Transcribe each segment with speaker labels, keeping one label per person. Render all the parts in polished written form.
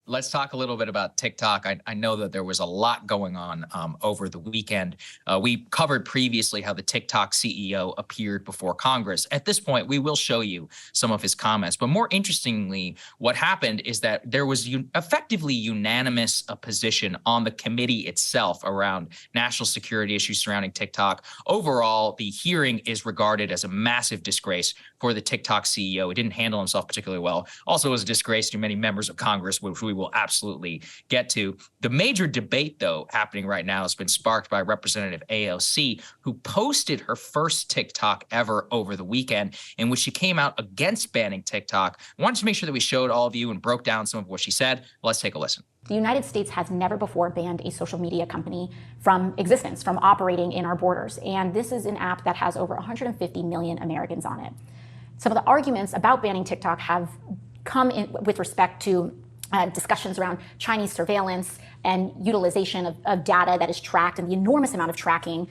Speaker 1: Let's talk a little bit about TikTok. I know that there was a lot going on over the weekend. We covered previously how the TikTok CEO appeared before Congress. At this point, we will show you some of his comments. But more interestingly, what happened is that there was effectively unanimous position on the committee itself around national security issues surrounding TikTok. Overall, the hearing is regarded as a massive disgrace for the TikTok CEO. He didn't handle himself particularly well. Also, it was a disgrace to many members of Congress, which we will absolutely get to. The major debate, though, happening right now has been sparked by Representative AOC, who posted her first TikTok ever over the weekend, in which she came out against banning TikTok. I wanted to make sure that we showed all of you and broke down some of what she said. Let's take a listen.
Speaker 2: The United States has never before banned a social media company from existence, from operating in our borders. And this is an app that has over 150 million Americans on it. Some of the arguments about banning TikTok have come in with respect to discussions around Chinese surveillance and utilization of data that is tracked and the enormous amount of tracking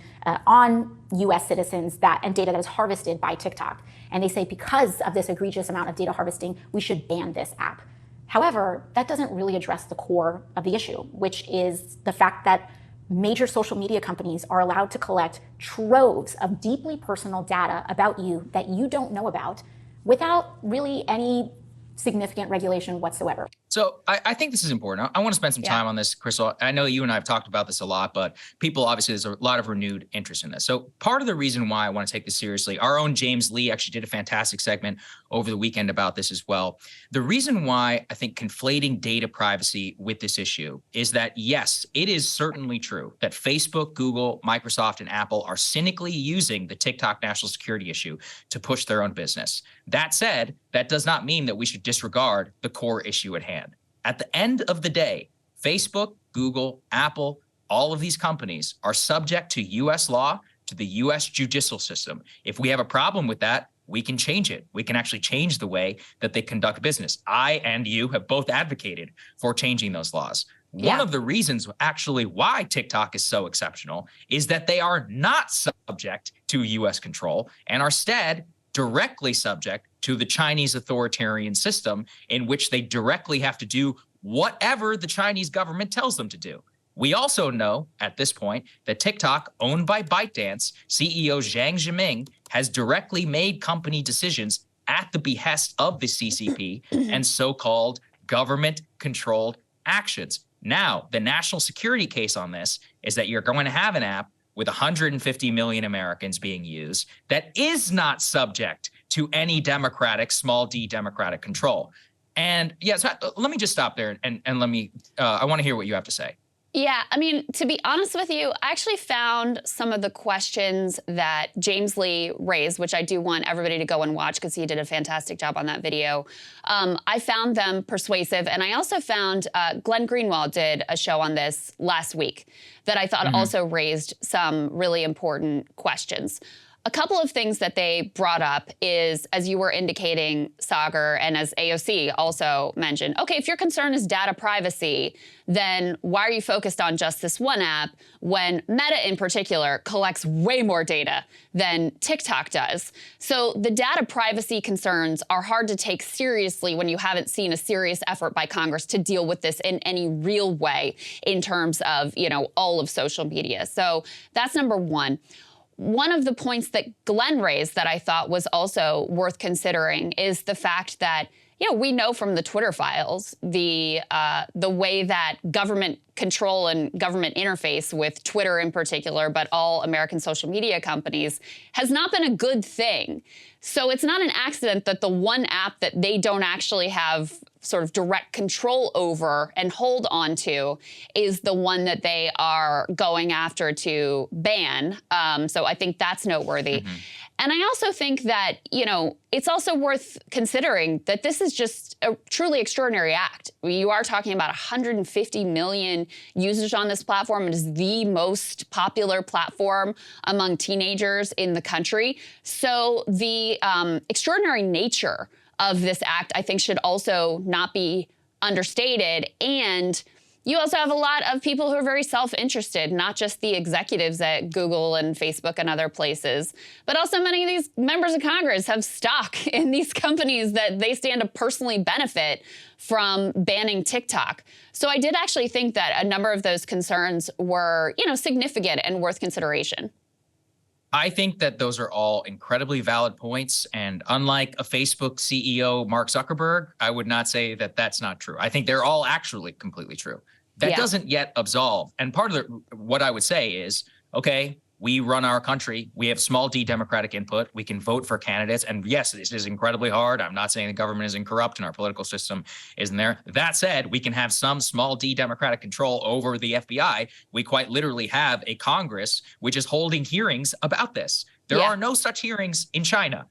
Speaker 2: on U.S. citizens and data that is harvested by TikTok. And they say because of this egregious amount of data harvesting, we should ban this app. However, that doesn't really address the core of the issue, which is the fact that major social media companies are allowed to collect troves of deeply personal data about you that you don't know about without really any significant regulation whatsoever.
Speaker 1: So I think this is important. I want to spend some time on this, Krystal. I know you and I have talked about this a lot, but people, obviously, there's a lot of renewed interest in this. So part of the reason why I want to take this seriously, our own James Lee actually did a fantastic segment over the weekend about this as well. The reason why I think conflating data privacy with this issue is that, yes, it is certainly true that Facebook, Google, Microsoft, and Apple are cynically using the TikTok national security issue to push their own business. That said, that does not mean that we should disregard the core issue at hand. At the end of the day, Facebook, Google, Apple, all of these companies are subject to U.S. law, to the U.S. judicial system. If we have a problem with that, we can change it. We can actually change the way that they conduct business. I and you have both advocated for changing those laws. One of the reasons actually why TikTok is so exceptional is that they are not subject to U.S. control and are instead directly subject to the Chinese authoritarian system in which they directly have to do whatever the Chinese government tells them to do. We also know at this point that TikTok, owned by ByteDance, CEO Zhang Zhiming, has directly made company decisions at the behest of the CCP and so-called government-controlled actions. Now, the national security case on this is that you're going to have an app with 150 million Americans being used that is not subject to any democratic, small d democratic control. And so let me just stop there and let me, I want to hear what you have to say.
Speaker 3: Yeah, I mean, to be honest with you, I actually found some of the questions that James Lee raised, which I do want everybody to go and watch because he did a fantastic job on that video. I found them persuasive. And I also found Glenn Greenwald did a show on this last week that I thought also raised some really important questions. A couple of things that they brought up is, as you were indicating, Saagar, and as AOC also mentioned, okay, if your concern is data privacy, then why are you focused on just this one app when Meta in particular collects way more data than TikTok does? So the data privacy concerns are hard to take seriously when you haven't seen a serious effort by Congress to deal with this in any real way in terms of, all of social media. So that's number one. One of the points that Glenn raised that I thought was also worth considering is the fact that, we know from the Twitter files the way that government control and government interface with Twitter in particular, but all American social media companies, has not been a good thing. So it's not an accident that the one app that they don't actually have sort of direct control over and hold on to is the one that they are going after to ban. So I think that's noteworthy. And I also think that, it's also worth considering that this is just a truly extraordinary act. You are talking about 150 million users on this platform. It is the most popular platform among teenagers in the country. So the extraordinary nature of this act, I think, should also not be understated. And You also have a lot of people who are very self-interested, not just the executives at Google and Facebook and other places, but also many of these members of Congress have stock in these companies that they stand to personally benefit from banning TikTok. So I did actually think that a number of those concerns were, significant and worth consideration.
Speaker 1: I think that those are all incredibly valid points. And unlike a Facebook CEO, Mark Zuckerberg, I would not say that that's not true. I think they're all actually completely true. That doesn't yet absolve. And part of what I would say is, okay, we run our country. We have small d democratic input. We can vote for candidates. And yes, this is incredibly hard. I'm not saying the government isn't corrupt and our political system isn't there. That said, we can have some small d democratic control over the FBI. We quite literally have a Congress which is holding hearings about this. There are no such hearings in China.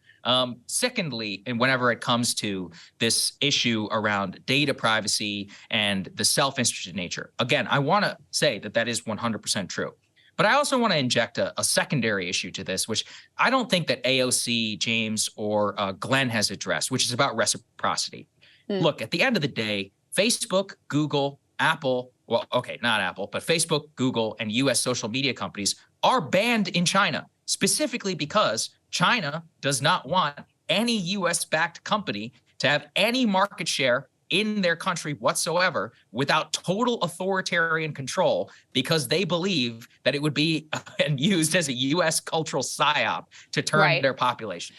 Speaker 1: Secondly, and whenever it comes to this issue around data privacy and the self-interested nature, again, I want to say that that is 100% true. But I also want to inject a secondary issue to this, which I don't think that AOC, James, or Glenn has addressed, which is about reciprocity. Look, at the end of the day, Facebook, Google, Apple, well, okay, not Apple, but Facebook, Google, and U.S. social media companies are banned in China, specifically because China does not want any U.S.-backed company to have any market share in their country whatsoever without total authoritarian control, because they believe that it would be used as a U.S. cultural psyop to turn their population.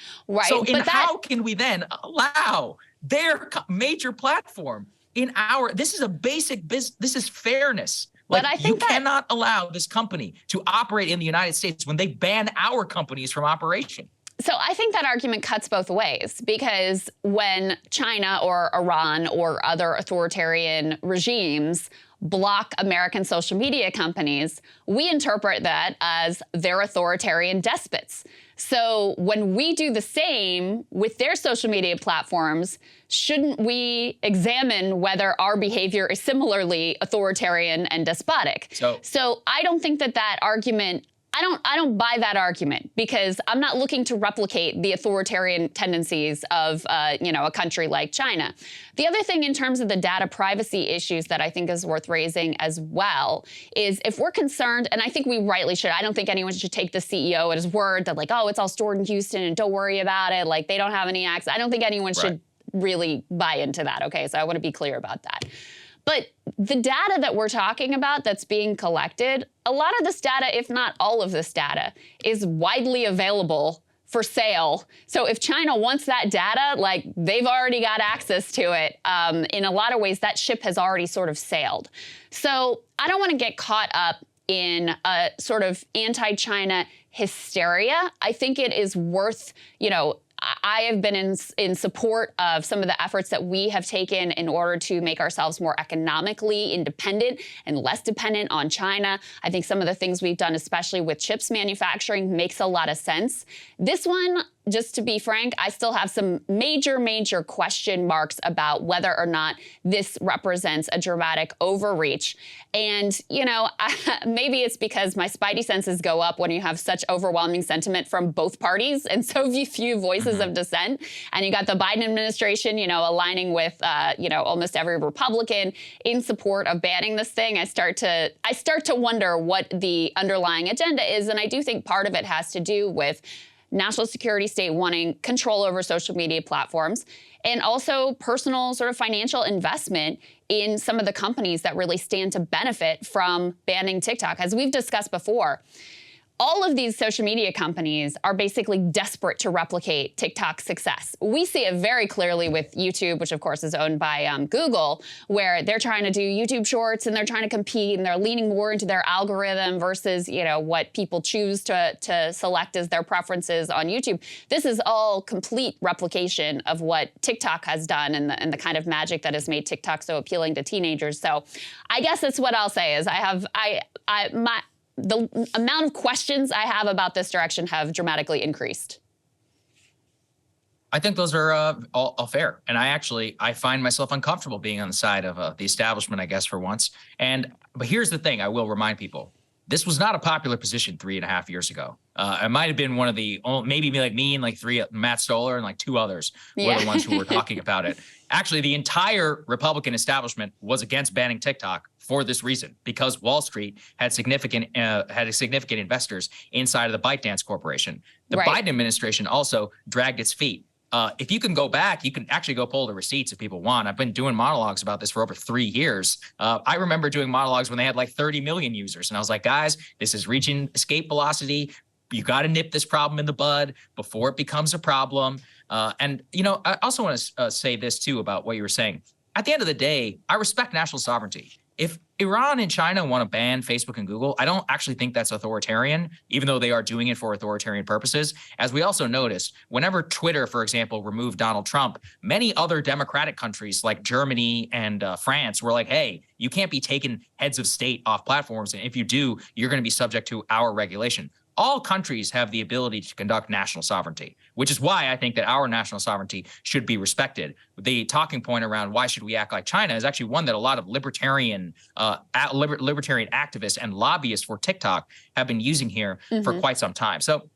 Speaker 1: So how can we then allow their major platform in this is a basic business, this is fairness. Like, but you cannot allow this company to operate in the United States when they ban our companies from operation.
Speaker 3: So I think that argument cuts both ways, because when China or Iran or other authoritarian regimes block American social media companies, we interpret that as they're authoritarian despots. So when we do the same with their social media platforms, shouldn't we examine whether our behavior is similarly authoritarian and despotic? So I don't think that argument, I don't buy that argument, because I'm not looking to replicate the authoritarian tendencies of a country like China. The other thing in terms of the data privacy issues that I think is worth raising as well is, if we're concerned, and I think we rightly should, I don't think anyone should take the CEO at his word that, like, oh, it's all stored in Houston and don't worry about it, like they don't have any access. I don't think anyone should really buy into that, okay? So I want to be clear about that. But the data that we're talking about that's being collected, a lot of this data, if not all of this data, is widely available for sale. So if China wants that data, like, they've already got access to it. In a lot of ways, that ship has already sort of sailed. So I don't want to get caught up in a sort of anti-China hysteria. I think it is worth, I have been in support of some of the efforts that we have taken in order to make ourselves more economically independent and less dependent on China. I think some of the things we've done, especially with chips manufacturing, makes a lot of sense. This one, just to be frank, I still have some major question marks about whether or not this represents a dramatic overreach. And, maybe it's because my spidey senses go up when you have such overwhelming sentiment from both parties and so few voices of dissent. And you got the Biden administration, aligning with, almost every Republican in support of banning this thing. I start to wonder what the underlying agenda is. And I do think part of it has to do with national security state wanting control over social media platforms, and also personal sort of financial investment in some of the companies that really stand to benefit from banning TikTok. As we've discussed before, all of these social media companies are basically desperate to replicate TikTok's success. We see it very clearly with YouTube, which of course is owned by Google, where they're trying to do YouTube Shorts and they're trying to compete and they're leaning more into their algorithm versus, what people choose to select as their preferences on YouTube. This is all complete replication of what TikTok has done and the kind of magic that has made TikTok so appealing to teenagers. So I guess that's what I'll say is the amount of questions I have about this direction have dramatically increased.
Speaker 1: I think those are all fair. And I find myself uncomfortable being on the side of the establishment, I guess, for once. But here's the thing I will remind people. This was not a popular position 3.5 years ago. It might have been one of the maybe like me and like Matt Stoller and like two others were the ones who were talking about it. Actually, the entire Republican establishment was against banning TikTok for this reason, because Wall Street had significant investors inside of the ByteDance Corporation. The Biden administration also dragged its feet. If you can go back, you can actually go pull the receipts if people want. I've been doing monologues about this for over 3 years. I remember doing monologues when they had like 30 million users. And I was like, guys, this is reaching escape velocity. You got to nip this problem in the bud before it becomes a problem. And, you know, I also want to say this, too, about what you were saying. At the end of the day, I respect national sovereignty. If Iran and China want to ban Facebook and Google, I don't actually think that's authoritarian, even though they are doing it for authoritarian purposes. As we also noticed, whenever Twitter, for example, removed Donald Trump, many other democratic countries like Germany and France were like, hey, you can't be taking heads of state off platforms. And if you do, you're going to be subject to our regulation. All countries have the ability to conduct national sovereignty, which is why I think that our national sovereignty should be respected. The talking point around why should we act like China is actually one that a lot of libertarian activists and lobbyists for TikTok have been using here for quite some time. So,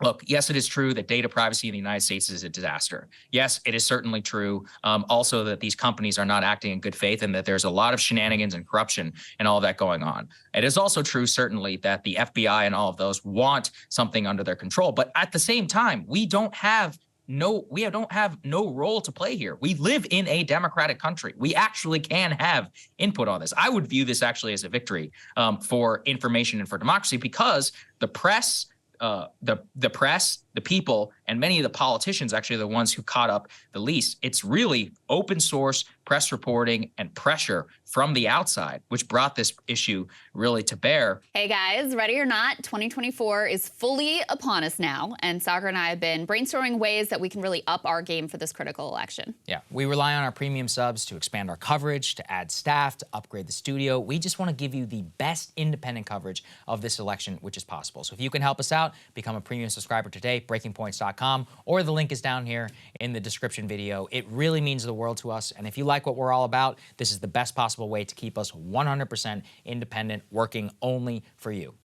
Speaker 1: look, yes, it is true that data privacy in the United States is a disaster. Yes, it is certainly true also that these companies are not acting in good faith and that there's a lot of shenanigans and corruption and all of that going on. It is also true, certainly, that the FBI and all of those want something under their control. But at the same time, we don't have no role to play here. We live in a democratic country. We actually can have input on this. I would view this actually as a victory for information and for democracy, because the press, the people, and many of the politicians actually are the ones who caught up the least. It's really open source press reporting and pressure from the outside, which brought this issue really to bear.
Speaker 3: Hey guys, ready or not, 2024 is fully upon us now, and Saagar and I have been brainstorming ways that we can really up our game for this critical election.
Speaker 4: Yeah, we rely on our premium subs to expand our coverage, to add staff, to upgrade the studio. We just want to give you the best independent coverage of this election, which is possible. So if you can help us out, become a premium subscriber today, breakingpoints.com, or the link is down here in the description video. It really means the world to us, and if you like what we're all about, this is the best possible way to keep us 100% independent, working only for you.